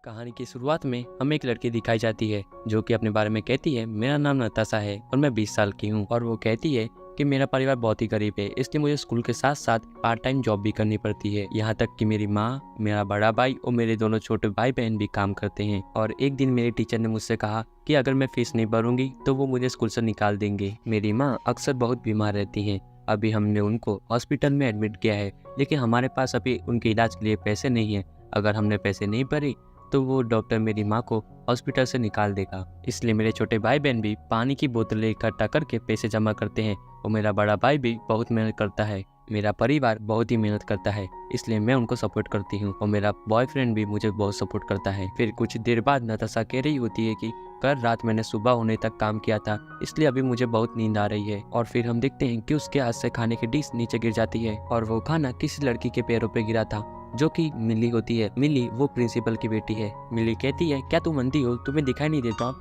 कहानी की शुरुआत में हमें एक लड़की दिखाई जाती है जो कि अपने बारे में कहती है, मेरा नाम नताशा है और मैं 20 साल की हूँ। और वो कहती है कि मेरा परिवार बहुत ही गरीब है, इसलिए मुझे स्कूल के साथ साथ पार्ट टाइम जॉब भी करनी पड़ती है। यहाँ तक कि मेरी माँ, मेरा बड़ा भाई और मेरे दोनों छोटे भाई बहन भी काम करते हैं। और एक दिन मेरे टीचर ने मुझसे कहा कि अगर मैं फीस नहीं भरूंगी तो वो मुझे स्कूल से निकाल देंगे। मेरी माँ अक्सर बहुत बीमार रहती है। अभी हमने उनको हॉस्पिटल में एडमिट किया है, लेकिन हमारे पास अभी उनके इलाज के लिए पैसे नहीं है। अगर हमने पैसे नहीं भरे तो वो डॉक्टर मेरी माँ को हॉस्पिटल से निकाल देगा। इसलिए मेरे छोटे भाई बहन भी पानी की बोतलें इकट्ठा करके पैसे जमा करते हैं और मेरा बड़ा भाई भी बहुत मेहनत करता है। मेरा परिवार बहुत ही मेहनत करता है, इसलिए मैं उनको सपोर्ट करती हूँ और मेरा बॉयफ्रेंड भी मुझे बहुत सपोर्ट करता है। फिर कुछ देर बाद नताशा कह रही होती है कि कल रात मैंने सुबह होने तक काम किया था, इसलिए अभी मुझे बहुत नींद आ रही है। और फिर हम देखते हैं कि उसके हाथ से खाने की डिश नीचे गिर जाती है और वो खाना किसी लड़की के पैरों पे गिरा था जो कि मिली होती है। मिली वो प्रिंसिपल की बेटी है। मिली कहती है, क्या तुम अंधी हो, तुम्हें दिखाई नहीं देता?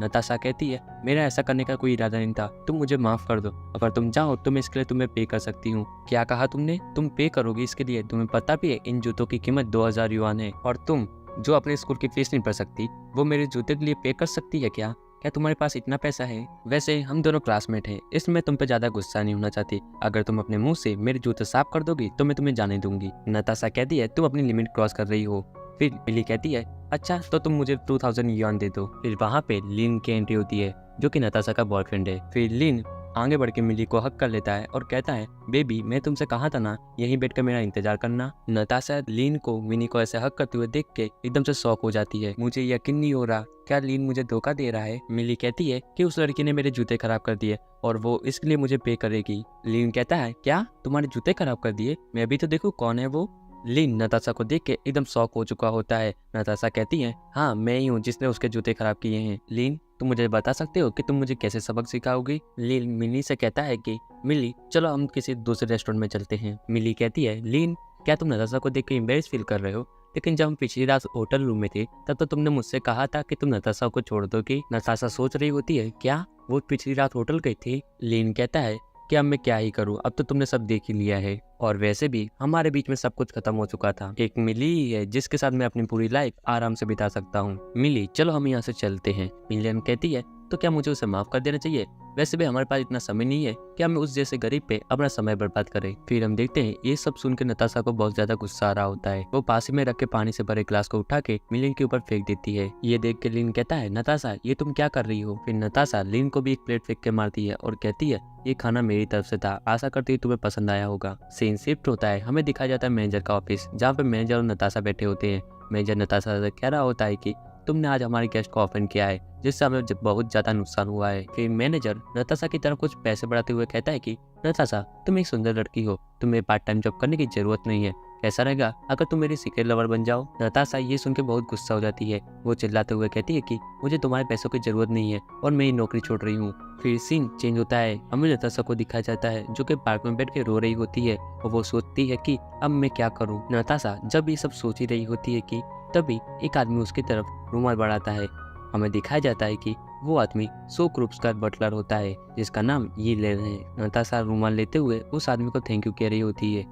नताशा कहती है, मेरा ऐसा करने का कोई इरादा नहीं था, तुम मुझे माफ कर दो। अगर तुम चाहो तो मैं इसके लिए तुम्हें पे कर सकती हूँ। क्या कहा तुमने? तुम पे करोगी इसके लिए? तुम्हें पता भी है इन जूतों की कीमत 2000 युआन है और तुम जो अपने स्कूल की फीस नहीं भर सकती वो मेरे जूते के लिए पे कर सकती है क्या? क्या तुम्हारे पास इतना पैसा है? वैसे हम दोनों क्लासमेट हैं, इसमें तुम पे ज्यादा गुस्सा नहीं होना चाहती। अगर तुम अपने मुंह से मेरे जूते साफ कर दोगी तो मैं तुम्हें जाने दूंगी। नताशा कहती है, तुम अपनी लिमिट क्रॉस कर रही हो। फिर मिली कहती है, अच्छा तो तुम मुझे 2000 युआन दे दो। फिर वहाँ पे लिन की एंट्री होती है जो कि नताशा का बॉयफ्रेंड है। फिर लिन आगे बढ़ के मिली को हक कर लेता है और कहता है, बेबी मैं तुमसे कहा था ना यहीं बैठकर मेरा इंतजार करना। नताशा लिन को मिनी को ऐसे हक करते हुए देख के एकदम से शॉक हो जाती है। मुझे यकीन नहीं हो रहा, क्या लिन मुझे धोखा दे रहा है? मिली कहती है कि उस लड़की ने मेरे जूते खराब कर दिए और वो इसके लिए मुझे पे करेगी। लिन कहता है, क्या तुम्हारे जूते खराब कर दिए? मैं अभी तो देखूं कौन है वो। लिन नताशा को देख के एकदम शॉक हो चुका होता है। नताशा कहती है, हाँ मैं ही हूँ जिसने उसके जूते खराब किए हैं। लिन तुम मुझे बता सकते हो कि तुम मुझे कैसे सबक सिखाओगी? लिन मिली से कहता है कि मिली चलो हम किसी दूसरे रेस्टोरेंट में चलते हैं। मिली कहती है, लिन क्या तुम नताशा को देख के एम्बेरस फील कर रहे हो? लेकिन जब हम पिछली रात होटल रूम में थे तब तो तुमने मुझसे कहा था कि तुम नताशा को छोड़ दोगी। नताशा सोच रही होती है, क्या वो पिछली रात होटल गई थी? लिन कहता है कि अब मैं क्या ही करूं, अब तो तुमने सब देख ही लिया है और वैसे भी हमारे बीच में सब कुछ खत्म हो चुका था। एक मिली ही है जिसके साथ मैं अपनी पूरी लाइफ आराम से बिता सकता हूँ। मिली चलो हम यहाँ से चलते हैं। मिलियन कहती है, तो क्या मुझे उसे माफ कर देना चाहिए? वैसे भी हमारे पास इतना समय नहीं है कि हम उस जैसे गरीब पे अपना समय बर्बाद करें। फिर हम देखते हैं ये सब सुन के नताशा को बहुत ज्यादा गुस्सा आ रहा होता है। वो पास ही में रख के पानी से भरे ग्लास को उठा के मिलियन के ऊपर फेंक देती है। ये देख के लिन कहता है, नताशा ये तुम क्या कर रही हो? फिर नताशा लिन को भी एक प्लेट फेंक के मारती है और कहती है, ये खाना मेरी तरफ से था, आशा करती हूँ तुम्हें पसंद आया होगा। सीन शिफ्ट होता है, हमें दिखाया जाता है मैनेजर का ऑफिस, जहाँ पे मैनेजर और नताशा बैठे होते हैं। मैनेजर नताशा से कह रहा होता है कि तुमने आज हमारे गेस्ट को ऑफेंड किया है जिससे हमें बहुत ज्यादा नुकसान हुआ है। फिर मैनेजर नताशा की तरफ कुछ पैसे बढ़ाते हुए कहता है कि नताशा तुम एक सुंदर लड़की हो, तुम्हें पार्ट टाइम जॉब करने की जरूरत नहीं है। कैसा रहेगा अगर तुम मेरी सीक्रेट लवर बन जाओ? नताशा ये सुन के बहुत गुस्सा हो जाती है। वो चिल्लाते हुए कहती है कि मुझे तुम्हारे पैसों की जरूरत नहीं है और मैं ये नौकरी छोड़ रही हूँ। फिर सीन चेंज होता है, हमें नताशा को दिखाया जाता है जो कि पार्क में बैठ के रो रही होती है और वो सोचती है कि अब मैं क्या करूँ। नताशा जब ये सब सोच ही रही होती है कि तभी एक आदमी उसकी तरफ रुमाल बढ़ाता है। हमें दिखाया जाता है कि वो आदमी सो ग्रुप्स का बटलर होता है जिसका नाम ये लेन है। नताशा रुमाल लेते हुए उस आदमी को थैंक यू कह रही होती है।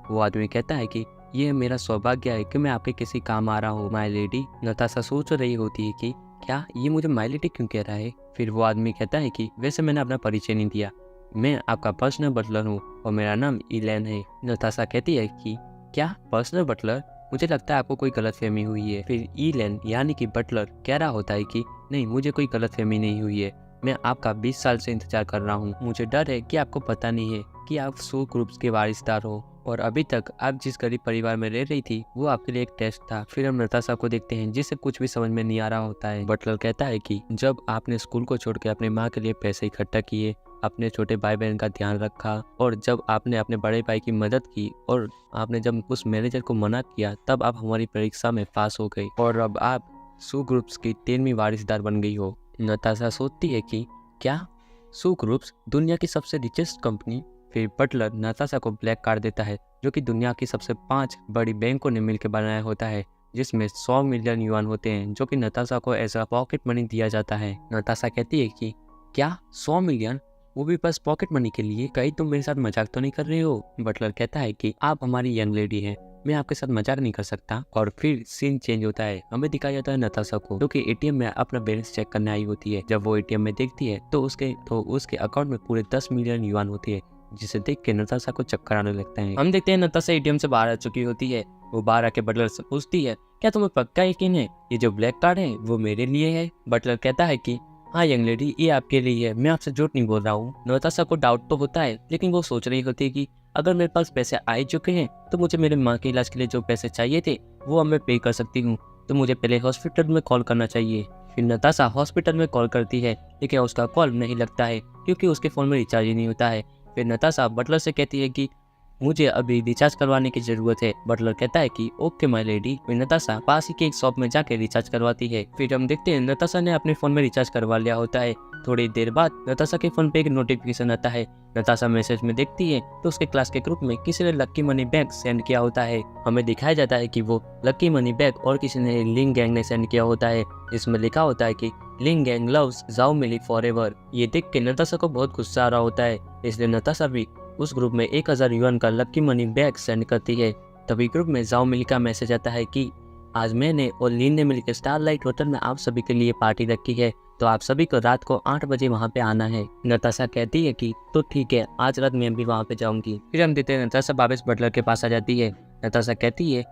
वो आदमी कहता है कि ये मेरा सौभाग्य है कि मैं आपके किसी काम आ रहा हूँ माय लेडी। नताशा सोच रही होती है कि क्या ये मुझे माय लेडी क्यों कह रहा है? फिर वो आदमी कहता है कि वैसे मैंने अपना परिचय नहीं दिया, मैं आपका पर्सनल बटलर हूँ और मेरा नाम इलेन है। नताशा कहती है कि क्या पर्सनल बटलर? मुझे लगता है आपको कोई गलतफहमी हुई है। फिर ईलेन यानी कि बटलर कह रहा होता है कि नहीं मुझे कोई गलतफहमी नहीं हुई है, मैं आपका 20 साल से इंतजार कर रहा हूँ। मुझे डर है कि आपको पता नहीं है कि आप सो ग्रुप्स के वारिसदार हो और अभी तक आप जिस गरीब परिवार में रह रही थी वो आपके लिए एक टेस्ट था। फिर हम नताशा को देखते हैं जिसे कुछ भी समझ में नहीं आ रहा होता है। बटलर कहता है कि जब आपने स्कूल को छोड़ के अपनी माँ के लिए पैसे इकट्ठा किए, अपने छोटे भाई बहन का ध्यान रखा और जब आपने अपने बड़े भाई की मदद की और आपने जब उस मैनेजर को मना किया तब आप हमारी परीक्षा में पास हो गई और अब आप सू ग्रुप्स की 13वीं वारिसदार बन गई हो। नताशा सोचती है कि क्या सू ग्रुप्स दुनिया की सबसे रिचेस्ट कंपनी? फिर बटलर नताशा को ब्लैक कार्ड देता है जो कि दुनिया की सबसे 5 बड़ी बैंकों ने मिलकर बनाया होता है, जिसमें 100 मिलियन युआन होते हैं जो कि नताशा को एज अ पॉकेट मनी दिया जाता है। नताशा कहती है कि क्या 100 मिलियन, वो भी बस पॉकेट मनी के लिए? कहीं तुम मेरे साथ मजाक तो नहीं कर रहे हो? बटलर कहता है कि आप हमारी यंग लेडी हैं, मैं आपके साथ मजाक नहीं कर सकता। और फिर सीन चेंज होता है, हमें दिखाया जाता है नताशा को जो कि एटीएम में अपना बैलेंस चेक करने आई होती है। जब वो एटीएम में देखती है तो उसके अकाउंट में पूरे 10 मिलियन युआन होती है, जिसे देख के नताशा को चक्कर आने लगता है। हम देखते हैं नताशा एटीएम से बाहर आ चुकी होती है। वो बाहर आके बटलर से पूछती है, क्या तुम्हें पक्का यकीन है ये जो ब्लैक कार्ड है वो मेरे लिए है? बटलर कहता है कि हाँ यंग लेडी, ये आपके लिए है, मैं आपसे झूठ नहीं बोल रहा हूँ। नताशा को डाउट तो होता है, लेकिन वो सोच रही होती है कि अगर मेरे पास पैसे आ चुके हैं तो मुझे मेरे माँ के इलाज के लिए जो पैसे चाहिए थे वो अब मैं पे कर सकती हूँ, तो मुझे पहले हॉस्पिटल में कॉल करना चाहिए। फिर नताशा हॉस्पिटल में कॉल करती है, लेकिन उसका कॉल नहीं लगता है क्योंकि उसके फ़ोन में रिचार्ज ही नहीं होता है। फिर नताशा बटलर से कहती है कि मुझे अभी रिचार्ज करवाने की जरूरत है। बटलर कहता है कि ओके माय लेडी। फिर नताशा पास ही के एक शॉप में जाके रिचार्ज करवाती है। फिर हम देखते हैं नताशा ने अपने फोन में रिचार्ज करवा लिया होता है। थोड़ी देर बाद नताशा के फोन पे एक नोटिफिकेशन आता है। नताशा मैसेज में देखती है तो उसके क्लास के ग्रुप में किसी ने लक्की मनी बैग सेंड किया होता है। हमें दिखाया जाता है कि वो लक्की मनी बैग और किसी ने लिंग गैंग ने सेंड किया होता है। इसमें लिखा होता है कि लिंग गैंग लव्स जाओ मिली फॉरएवर। ये देख के नताशा को बहुत गुस्सा आ रहा होता है, इसलिए नताशा भी उस ग्रुप में 1000 युआन का लक्की मनी बैग सेंड करती है। तभी ग्रुप में जाओ मिली का मैसेज आता है कि आज मैंने और लीन ने मिलकर स्टारलाइट होटल में आप सभी के लिए पार्टी रखी है, तो आप सभी को रात को 8 बजे वहाँ पे आना है। नताशा कहती है कि तो ठीक है, आज रात मैं भी वहाँ पे जाऊंगी। फिर हम देखते हैं नताशा वापस बटलर के पास आ जाती है। नताशा कहती है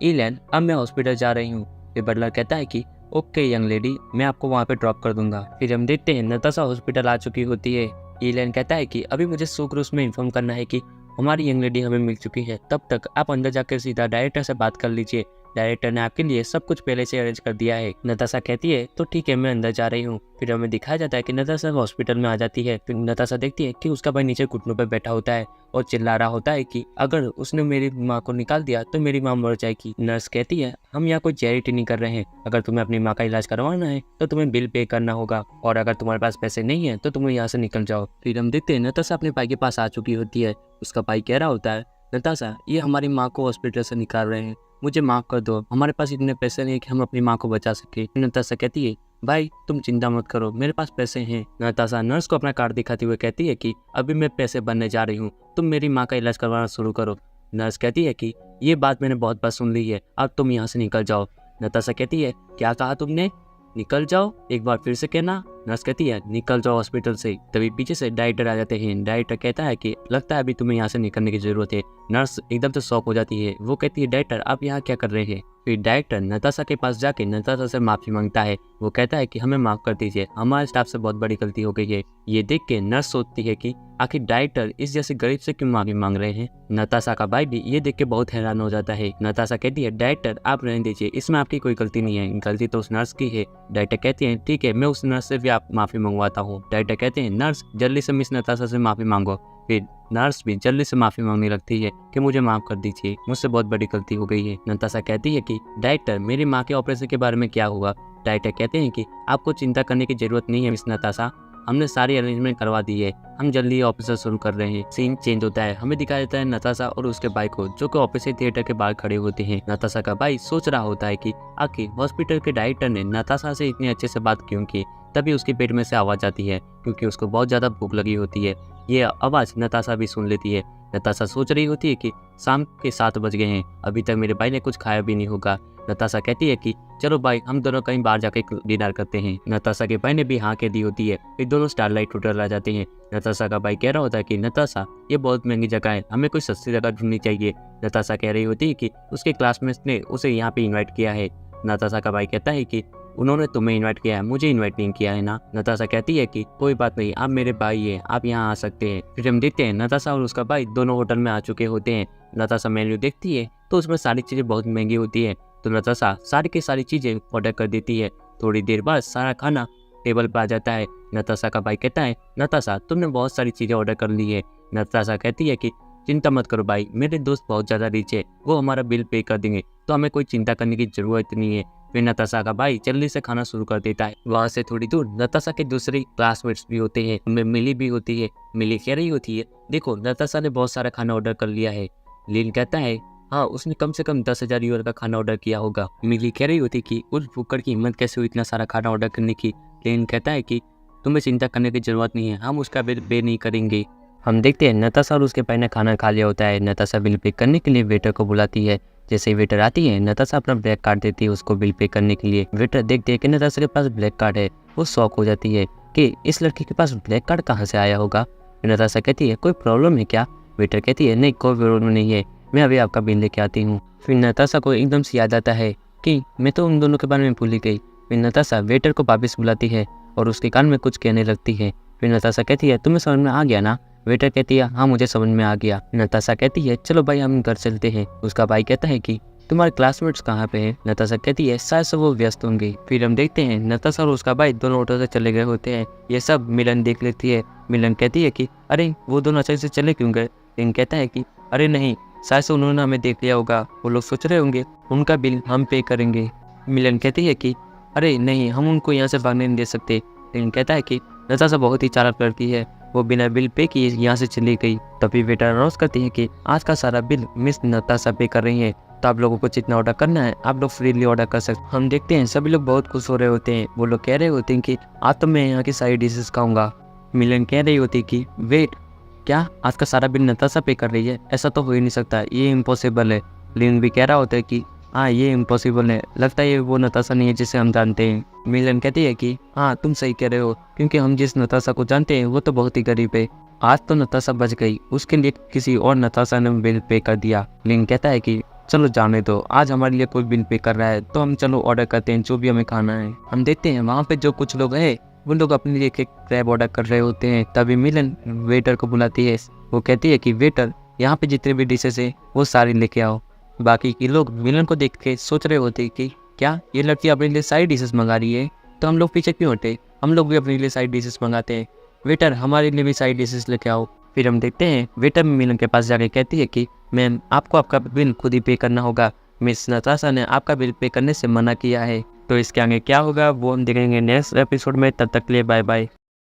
ईलैन, अब मैं हॉस्पिटल जा रही हूँ। फिर बटलर कहता है कि ओके यंग लेडी, मैं आपको वहाँ पे ड्रॉप कर दूंगा। फिर हम देखते हैं नताशा हॉस्पिटल आ चुकी होती है। ईलैन कहता है कि अभी मुझे सुक्रूस में इन्फॉर्म करना है कि हमारी यंग लेडी हमें मिल चुकी है, तब तक आप अंदर जाकर सीधा डायरेक्टर से बात कर लीजिए, डायरेक्टर ने आपके लिए सब कुछ पहले से अरेंज कर दिया है। नताशा कहती है तो ठीक है, मैं अंदर जा रही हूँ। फिर हमें दिखाया जाता है कि नताशा हॉस्पिटल में आ जाती है। फिर नताशा देखती है कि उसका भाई नीचे घुटनों पर बैठा होता है और चिल्ला रहा होता है कि अगर उसने मेरी माँ को निकाल दिया तो मेरी माँ मर जाएगी। नर्स कहती है हम यहाँ कोई चैरिटी नहीं कर रहे हैं, अगर तुम्हें अपनी माँ का इलाज करवाना है तो तुम्हें बिल पे करना होगा, और अगर तुम्हारे पास पैसे नहीं है तो तुम्हें यहाँ से निकल जाओ। फिर हम देखते हैं नताशा अपने भाई के पास आ चुकी होती है। उसका भाई कह रहा होता है नताशा, ये हमारी माँ को हॉस्पिटल से निकाल रहे हैं, मुझे माफ कर दो, हमारे पास इतने पैसे नहीं है कि हम अपनी माँ को बचा सके। नताशा कहती है भाई तुम चिंता मत करो, मेरे पास पैसे हैं। नताशा नर्स को अपना कार्ड दिखाते हुए कहती है कि अभी मैं पैसे बनने जा रही हूँ, तुम मेरी माँ का इलाज करवाना शुरू करो। नर्स कहती है कि ये बात मैंने बहुत बार सुन ली है, अब तुम यहाँ से निकल जाओ। नताशा कहती है क्या कहा तुमने? निकल जाओ, एक बार फिर से कहना। नर्स कहती है निकल जाओ हॉस्पिटल से। तभी पीछे से डायरेक्टर आ जाते हैं। डायरेक्टर कहता है कि लगता है अभी तुम्हें यहाँ से निकलने की जरूरत है। नर्स एकदम से शॉक हो जाती है, वो कहती है डायरेक्टर आप यहाँ क्या कर रहे हैं? फिर डायरेक्टर नताशा के पास जाके नताशा से माफी मांगता है। वो कहता है कि हमें माफ कर दीजिए, हमारे स्टाफ से बहुत बड़ी गलती हो गई है। ये देख के नर्स सोचती है कि आखिर डायरेक्टर इस जैसे गरीब से क्यों माफी मांग रहे हैं। नताशा का भाई भी ये देख के बहुत हैरान हो जाता है। नताशा कहती है डायरेक्टर आप रहने दीजिए, इसमें आपकी कोई गलती नहीं है, गलती तो उस नर्स की है। डायरेक्टर कहती है ठीक है, मैं उस नर्स से भी आप माफी मंगवाता हूँ। डायरेक्टर कहते हैं नर्स जल्दी से मिस नताशा से माफी मांगो। फिर नर्स भी जल्दी से माफी मांगने लगती है कि मुझे माफ कर दीजिए, मुझसे बहुत बड़ी गलती हो गई है। नताशा कहती है कि डायरेक्टर मेरी माँ के ऑपरेशन के बारे में क्या हुआ? डायरेक्टर कहते हैं कि आपको चिंता करने की जरूरत नहीं है मिस नताशा, हमने सारी अरेंजमेंट करवा दी है, हम जल्दी ऑफिसर शुरू कर रहे हैं। सीन चेंज होता है, हमें दिखाया जाता है नताशा और उसके भाई को जो कि ऑफिसर थिएटर के बाहर खड़े होते हैं। नताशा का भाई सोच रहा होता है कि आखिर हॉस्पिटल के डायरेक्टर ने नताशा से इतने अच्छे से बात क्यों की। तभी उसके पेट में से आवाज आती है क्योंकि उसको बहुत ज्यादा भूख लगी होती है। ये आवाज नताशा भी सुन लेती है। नताशा सोच रही होती है कि शाम के 7 बज गए हैं, अभी तक मेरे भाई ने कुछ खाया भी नहीं होगा। नताशा कहती है कि चलो भाई हम दोनों कहीं बाहर जाके डिनर करते हैं। नताशा के भाई ने भी हाँ कह दी होती है। फिर दोनों स्टारलाइट होटल आ जाते हैं। नताशा का भाई कह रहा होता है कि नताशा ये बहुत महंगी जगह है, हमें कोई सस्ती जगह ढूंढनी चाहिए। नताशा कह रही होती है कि उसके क्लासमेट्स ने उसे यहाँ पे इन्वाइट किया है। नताशा का भाई कहता है कि उन्होंने तुम्हें इन्वाइट किया है, मुझे इन्वाइट नहीं किया है ना। नताशा कहती है कि कोई बात नहीं, आप मेरे भाई हैं, आप यहाँ आ सकते हैं। फिर हम देखते हैं नताशा और उसका भाई दोनों होटल में आ चुके होते हैं। नताशा मेन्यू देखती है तो उसमें सारी चीजें बहुत महंगी होती है, तो नताशा सारी की सारी चीजें ऑर्डर कर देती है। थोड़ी देर बाद सारा खाना टेबल पर आ जाता है। नताशा का भाई कहता है नताशा तुमने बहुत सारी चीजें ऑर्डर कर ली है। नताशा कहती है कि चिंता मत करो भाई, मेरे दोस्त बहुत ज्यादा रिच है, वो हमारा बिल पे कर देंगे, तो हमें कोई चिंता करने की जरूरत नहीं है। फिर नताशा का भाई जल्दी से खाना शुरू कर देता है। वहाँ से थोड़ी दूर नताशा के दूसरे क्लासमेट्स भी होते हैं, उनमें मिली भी होती है। मिली कह रही होती है देखो नताशा ने बहुत सारा खाना ऑर्डर कर लिया है। लीन कहता है हाँ उसने कम से कम 10,000 यूरो का खाना ऑर्डर किया होगा। मिली कह रही होती कि उस भुक्कड़ की हिम्मत कैसे हुई इतना सारा खाना ऑर्डर करने की। लीन कहता है कि तुम्हें चिंता करने की जरूरत नहीं है, हम उसका बिल पे नहीं करेंगे। हम देखते हैं नताशा और उसके भाई ने खाना खा लिया होता है। नताशा बिल पे करने के लिए वेटर को बुलाती है। जैसे ही वेटर आती है, नताशा अपना ब्लैक कार्ड देती है उसको बिल पे करने के लिए। वेटर देखते है कि नताशा के पास ब्लैक कार्ड है, वो शॉक हो जाती है कि इस लड़की के पास ब्लैक कार्ड कहाँ से आया होगा। नताशा कहती है कोई प्रॉब्लम है क्या? वेटर कहती है नहीं, कोई प्रॉब्लम नहीं है, मैं अभी आपका बिल लेके आती हूँ। फिर नताशा को एकदम से याद आता है कि मैं तो उन दोनों के बारे में भूल ही गई। फिर नताशा वेटर को वापस बुलाती है और उसके कान में कुछ कहने लगती है। फिर नताशा कहती है तुम्हें समझ में आ गया ना? वेटर कहती है हाँ मुझे समझ में आ गया। नताशा कहती है चलो भाई हम घर चलते हैं। उसका भाई कहता है कि तुम्हारे क्लासमेट्स कहाँ पे हैं? नताशा कहती है शायद से वो व्यस्त होंगे। फिर हम देखते हैं नताशा और उसका भाई दोनों ऑटो से चले गए होते हैं। ये सब मिलन देख लेती है। मिलन कहती है कि अरे वो दोनों अचानक से चले क्यों गए? लेकिन कहता है कि अरे नहीं, शायद से उन्होंने हमें देख लिया होगा, वो लोग सोच रहे होंगे उनका बिल हम पे करेंगे। मिलन कहती है कि अरे नहीं, हम उनको यहाँ से भागने नहीं दे सकते। लेकिन कहता है कि नताशा बहुत ही चालाक लड़की है, वो बिना बिल पे किए यहाँ से चली गई। तभी वेटर अनाउंस करती है कि आज का सारा बिल मिस नताशा पे कर रही है, तो आप लोगों को जितना ऑर्डर करना है आप लोग फ्रीली ऑर्डर कर सकते। हम देखते हैं सभी लोग बहुत खुश हो रहे होते हैं। वो लोग कह रहे होते हैं कि आज तो मैं यहाँ की सारी डिशेस खाऊंगा। मिलन कह रही होती कि वेट, क्या आज का सारा बिल नताशा पे कर रही है? ऐसा तो हो ही नहीं सकता, ये इम्पॉसिबल है। लिन भी कह रहा होता है कि हाँ ये इम्पॉसिबल है, लगता है ये वो नताशा नहीं है जिसे हम जानते हैं। मिलन कहती है कि हाँ तुम सही कह रहे हो, क्योंकि हम जिस नताशा को जानते हैं वो तो बहुत ही गरीब है। आज तो नताशा बच गई, उसके लिए किसी और नताशा ने बिल पे कर दिया। लिन कहता है कि चलो जाने दो, आज हमारे लिए कोई बिल पे कर रहा है तो हम चलो ऑर्डर करते हैं जो भी हमें खाना है। हम देखते हैं वहाँ पे जो कुछ लोग हैं वो लोग अपने लिए एक क्रैब ऑर्डर कर रहे होते हैं। तभी मिलन वेटर को बुलाती है। वो कहती है कि वेटर, यहाँ पे जितने भी डिशेस है वो सारी लेके आओ। बाकी के लोग मिलन को देख के सोच रहे होते कि क्या ये लड़की अपने लिए सारी डिशेस मंगा रही है, तो हम लोग पीछे क्यों हटे, हम लोग भी अपने लिए सारी डिशेस मंगाते हैं। वेटर हमारे लिए भी सारी डिशेस लेके आओ। फिर हम देखते हैं वेटर मिलन के पास जाके कहती है कि मैम आपको आपका बिल खुद ही पे करना होगा, मिस नताशा ने आपका बिल पे करने से मना किया है। तो इसके आगे क्या होगा वो हम देखेंगे नेक्स्ट एपिसोड में। तब तक के लिए बाय बाय।